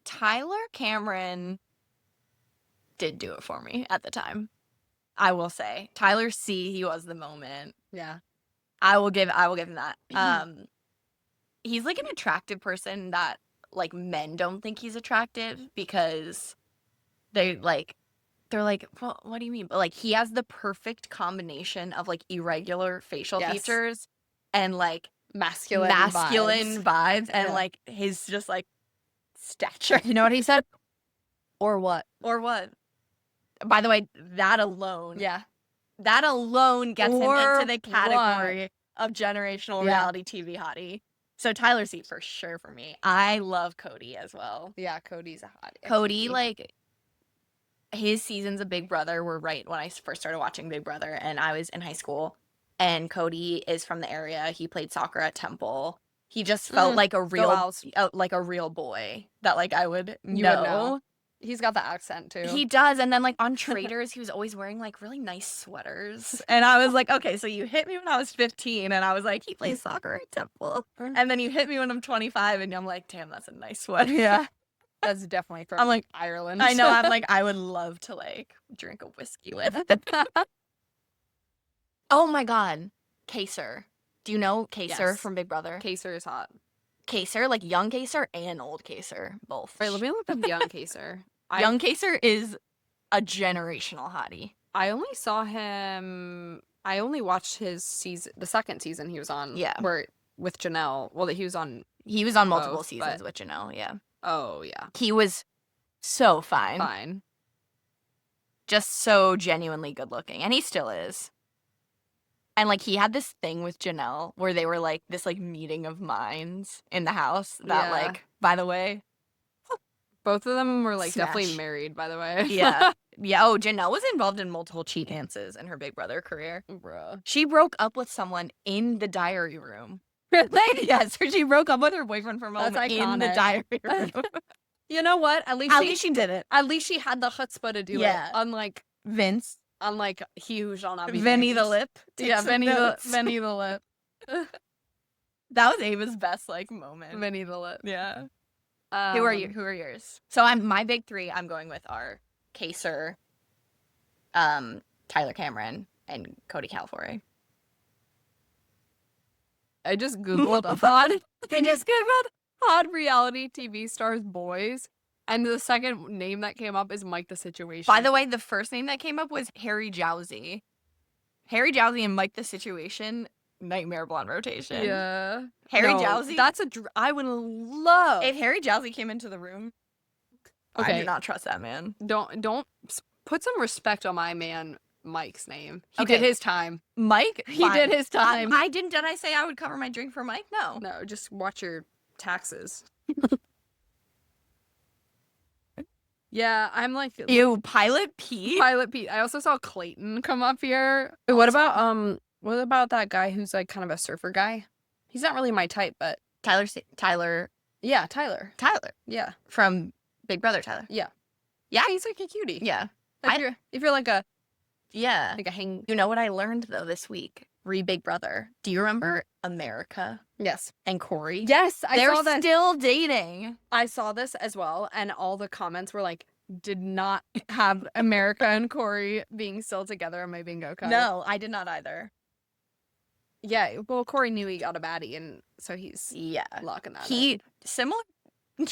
Tyler Cameron did do it for me at the time. I will say. Tyler C, he was the moment. Yeah. I will give him that. He's like an attractive person that like men don't think he's attractive because they're like, well, what do you mean? But like he has the perfect combination of like irregular facial features and like masculine vibes and like his just like stature. You know what he said? Or what? By the way, that alone gets him into the category of generational reality TV hottie. So Tyler C for sure for me. I love Cody as well. Yeah, Cody's a hottie. Cody, like his seasons of Big Brother were right when I first started watching Big Brother, and I was in high school. And Cody is from the area. He played soccer at Temple. He just felt like a real boy that like I would know. He's got the accent too. He does. And then like on Traders, he was always wearing like really nice sweaters. And I was like, okay, so you hit me when I was 15 and I was like, he plays soccer at Temple. And then you hit me when I'm 25 and I'm like, damn, that's a nice sweater. Yeah. That's definitely from Ireland. I know. I'm like, I would love to like drink a whiskey with it. Oh my God. Kaser. Do you know Kaser from Big Brother? Kaser is hot. Kaser, like young Kaser and old Kaser, both. Wait, let me look up young Kaser. Young Kaser is a generational hottie. I only saw him. I only watched his season, the second season he was on. Yeah. Where with Janelle. Well, he was on. He was on multiple Both, seasons with Janelle, yeah. Oh yeah. He was so fine. Fine. Just so genuinely good looking. And he still is. And, like, he had this thing with Janelle where they were, like, this, like, meeting of minds in the house that, Yeah. like, by the way. Both of them were, like, definitely Smash. married, by the way. Yeah. Yeah. Oh, Janelle was involved in multiple cheat dances in her Big Brother career. Bruh. She broke up with someone in the diary room. Really? Yes, she broke up with her boyfriend for a moment That's in the iconic. diary room. You know what? At least she did it. At least she had the chutzpah to do Yeah. it. Unlike Vince. he who shall not be Vinny the named. Lip. Yeah, Vinny the Lip. That was Ava's best, like, moment. Vinny the Lip. Yeah. Who are you? Who are yours? So my big three I'm going with are Kaser, Tyler Cameron, and Cody Calafiore. I just googled hot reality TV stars boys, and the second name that came up is Mike the Situation. By the way, the first name that came up was Harry Jowsey. Harry Jowsey and Mike the Situation, nightmare blonde rotation. Yeah. Harry No, Jowsey. That's I would love. If Harry Jowsey came into the room, I Okay. do not trust that man. Don't put some respect on my man Mike's name. He Okay. did his time. Mike, He did his time. I didn't. Did I say I would cover my drink for Mike? No. No, just watch your taxes. Yeah, I'm like Ew, Pilot Pete. Pilot Pete. I also saw Clayton come up here. Wait, what about that guy who's like kind of a surfer guy? He's not really my type, but Tyler. yeah, Tyler. Yeah. From Big Brother Tyler. Yeah. Yeah? He's like a cutie. Yeah. Like if you're like a Yeah. hang. You know what I learned though this week? Big Brother. Do you remember America Yes. and Corey? Yes, They're saw that. still dating. I saw this as well, and all the comments were like, did not have America and Corey being still together on my bingo card. No, I did not either. Yeah, well, Corey knew he got a baddie, and so he's locking that in. Similar.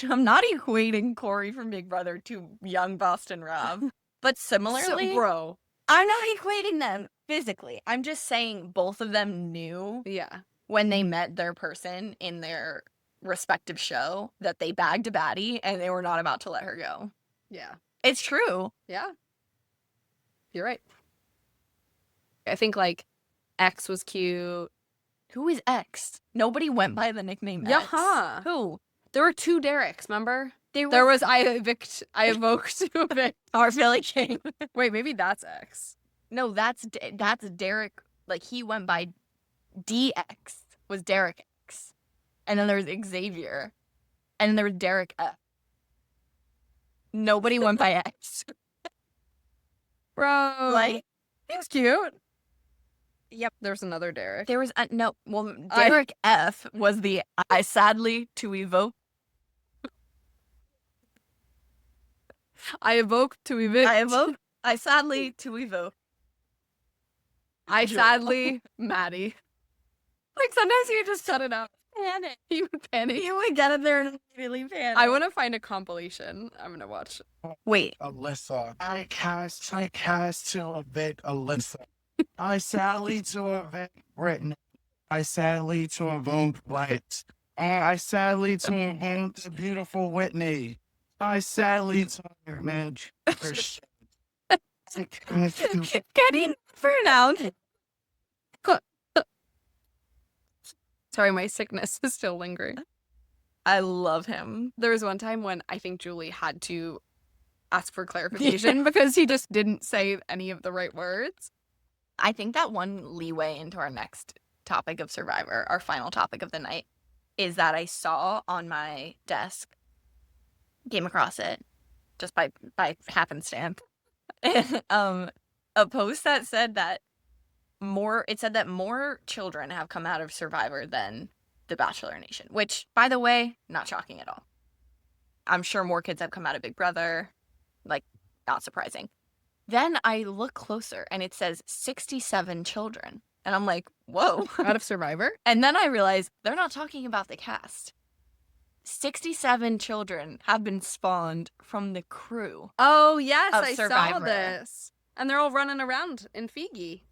I'm not equating Corey from Big Brother to young Boston Rob, but similarly, bro. I'm not equating them physically. I'm just saying both of them knew Yeah. when they met their person in their respective show that they bagged a baddie and they were not about to let her go. Yeah. It's true. Yeah. You're right. I think, like, X was cute. Who is X? Nobody went by the nickname X. Yeah. Who? There were two Dereks, remember? There was I evoked to evict. our Philly King. Wait, maybe that's X. No, that's Derek. Like, he went by DX, was Derek X. And then there was Xavier. And then there was Derek F. Nobody went by X. Bro. Like, he was cute. Yep. There's another Derek. There was no. Well, Derek F was the I sadly to evoke. I evoke to evict. I sadly to evoke. I sadly Maddie. Like sometimes you just shut it up. Panic. You would panic. You would get it there and immediately panic. I want to find a compilation. I'm gonna watch. Wait. Alyssa. I cast to evict Alyssa. I sadly to evict Brittany. I sadly to evoke Light. I sadly to evoke the beautiful Whitney. I sadly to manage Christian. Getting pronounced. Sorry, my sickness is still lingering. I love him. There was one time when I think Julie had to ask for clarification because he just didn't say any of the right words. I think that one leeway into our next topic of Survivor, our final topic of the night, is that I saw on my desk, came across it just by happenstance, a post that said that more children have come out of Survivor than the Bachelor Nation, which, by the way, not shocking at all. I'm sure more kids have come out of Big Brother, like, not surprising. Then I look closer and it says 67 children. And I'm like, whoa. Out of Survivor? And then I realize they're not talking about the cast. 67 children have been spawned from the crew. Oh, yes, Of I saw Survivor. this. And they're all running around in Fiji.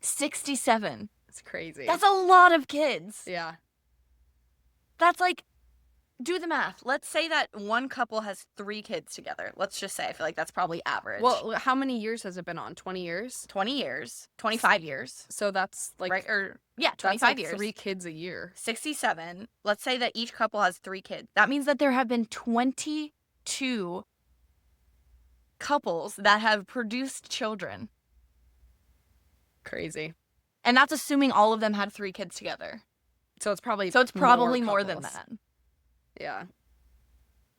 67. It's crazy. That's a lot of kids. Yeah. That's like, do the math. Let's say that one couple has 3 kids together. Let's just say, I feel like that's probably average. Well, how many years has it been on? 20 years? 20 years, 25 years, So that's like, right? Or, yeah, that's 25 like years. 3 kids a year. 67. Let's say that each couple has 3 kids. That means that there have been 22 couples that have produced children. Crazy. And that's assuming all of them had 3 kids together. So it's probably more than couples. that. Yeah.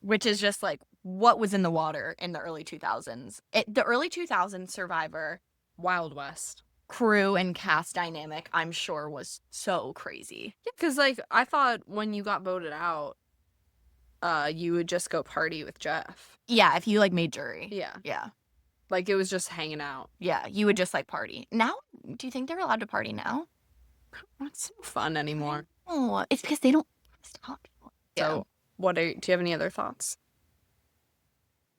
Which is just like what was in the water in the early 2000s. The early 2000s Survivor Wild West. crew and cast dynamic, I'm sure, was so crazy. Yeah, because like I thought when you got voted out, you would just go party with Jeff. Yeah, if you like made jury. Yeah. Yeah. Like it was just hanging out. Yeah, you would just like party. Now, do you think they're allowed to party now? Not so fun anymore. Oh, it's because they don't stop people. So do you have any other thoughts?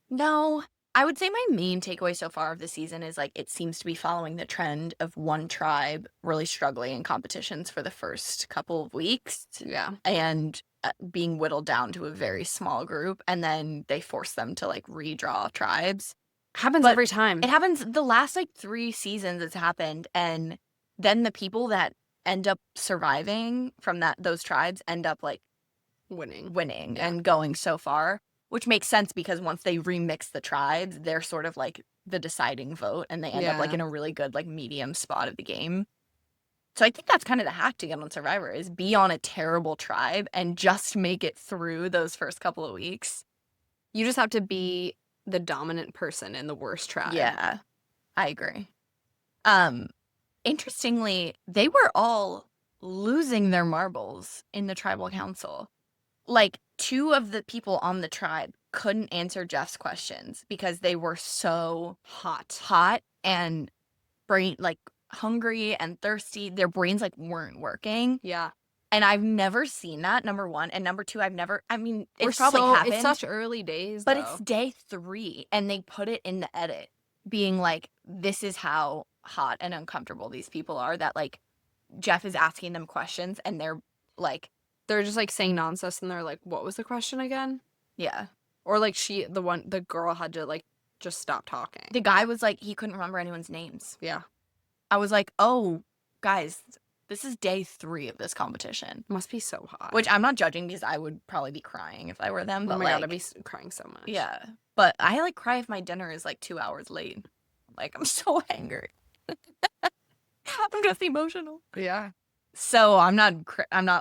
No, I would say my main takeaway so far of the season is like it seems to be following the trend of one tribe really struggling in competitions for the first couple of weeks Yeah. and being whittled down to a very small group, and then they force them to like redraw tribes. Happens But every time. It happens the last like 3 seasons it's happened, and then the people that end up surviving from those tribes end up like winning Yeah. and going so far, which makes sense because once they remix the tribes, they're sort of like the deciding vote, and they end up like Yeah. in a really good like medium spot of the game. So I think that's kind of the hack to get on Survivor is be on a terrible tribe and just make it through those first couple of weeks. You just have to be the dominant person in the worst tribe. Yeah, I agree. Interestingly, they were all losing their marbles in the tribal council. Like 2 of the people on the tribe couldn't answer Jeff's questions because they were so hot and like hungry and thirsty. Their brains like weren't working. Yeah. And I've never seen that, number 1. And number 2, it's We're probably happened. It's such early days, But though. it's day 3, and they put it in the edit, being like, this is how hot and uncomfortable these people are, that, like, Jeff is asking them questions, and they're, like... They're just, like, saying nonsense, and they're like, what was the question again? Yeah. Or, like, the girl had to, like, just stop talking. The guy was like, he couldn't remember anyone's names. Yeah. I was like, oh, guys, this is day 3 of this competition. Must be so hot. Which I'm not judging because I would probably be crying if I were them. But oh my like, God, I'd be crying so much. Yeah. But I like cry if my dinner is like 2 hours late. Like I'm so angry. I'm just emotional. Yeah. So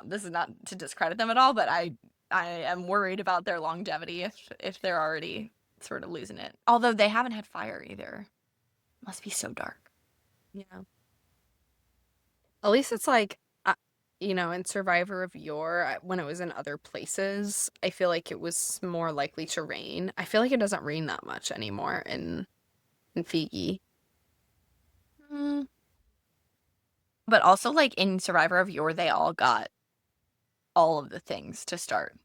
this is not to discredit them at all, but I am worried about their longevity if they're already sort of losing it. Although they haven't had fire either. Must be so dark. Yeah. At least it's like, in Survivor of yore, when it was in other places, I feel like it was more likely to rain. I feel like it doesn't rain that much anymore in Fiji. But also, like, in Survivor of yore, they all got all of the things to start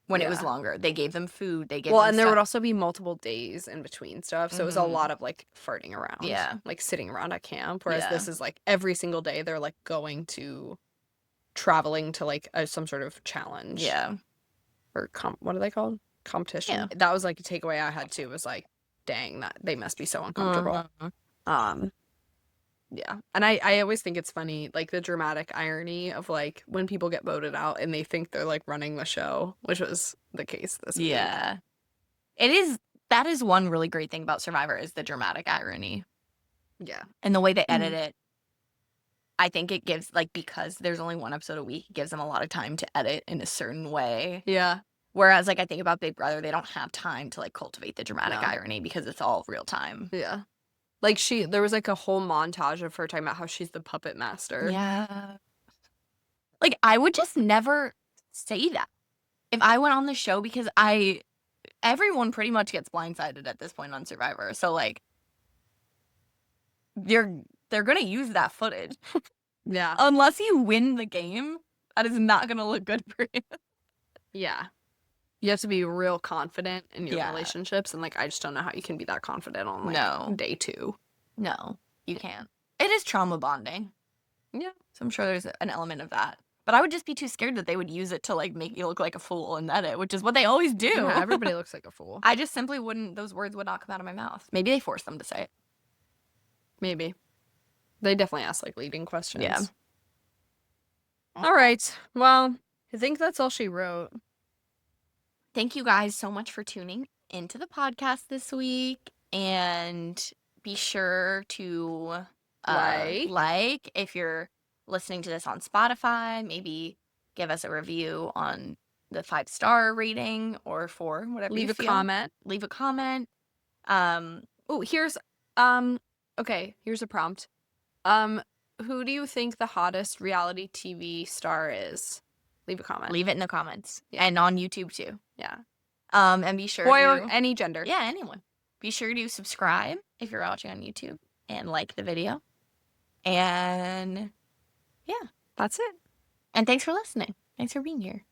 when it was Yeah. longer. They gave them food. They gave Well, them and there would stuff. also be multiple days in between stuff, so it was a Mhm. lot of like farting around. Yeah. Like sitting around at camp. Whereas Yeah. this is like every single day they're like traveling to like some sort of challenge. Yeah. Or what are they called? Competition. Yeah. That was like a takeaway I had too, was like, dang, that they must be so uncomfortable. Yeah. And I always think it's funny, like the dramatic irony of like when people get voted out and they think they're like running the show, which was the case this week. Yeah. That is one really great thing about Survivor is the dramatic irony. Yeah. And the way they edit it. I think it gives, like, because there's only 1 episode a week, it gives them a lot of time to edit in a certain way. Yeah. Whereas, like, I think about Big Brother, they don't have time to, like, cultivate the dramatic No. irony because it's all real time. Yeah. Like there was like a whole montage of her talking about how she's the puppet master. Yeah. Like, I would just never say that if I went on the show because everyone pretty much gets blindsided at this point on Survivor. So, like, they're going to use that footage. Yeah. Unless you win the game, that is not going to look good for you. Yeah. You have to be real confident in your Yeah. relationships, and like I just don't know how you can be that confident on like No. day 2. No, you can't. It is trauma bonding. Yeah. So I'm sure there's an element of that. But I would just be too scared that they would use it to like make you look like a fool and edit, which is what they always do. Yeah, everybody looks like a fool. I just simply wouldn't, those words would not come out of my mouth. Maybe they force them to say it. Maybe. They definitely ask like leading questions. Yeah. All right. Well, I think that's all she wrote. Thank you guys so much for tuning into the podcast this week. And be sure to like if you're listening to this on Spotify, maybe give us a review on the 5-star rating or 4, whatever Leave you a feel. comment. Leave a comment. Oh, here's okay, here's a prompt. Who do you think the hottest reality TV star is? Leave a comment. Leave it in the comments. Yeah. And on YouTube too. Yeah. And be sure Boy to, or any gender. yeah, anyone. Be sure to subscribe if you're watching on YouTube and like the video. And yeah, That's it. and thanks for listening. Thanks for being here.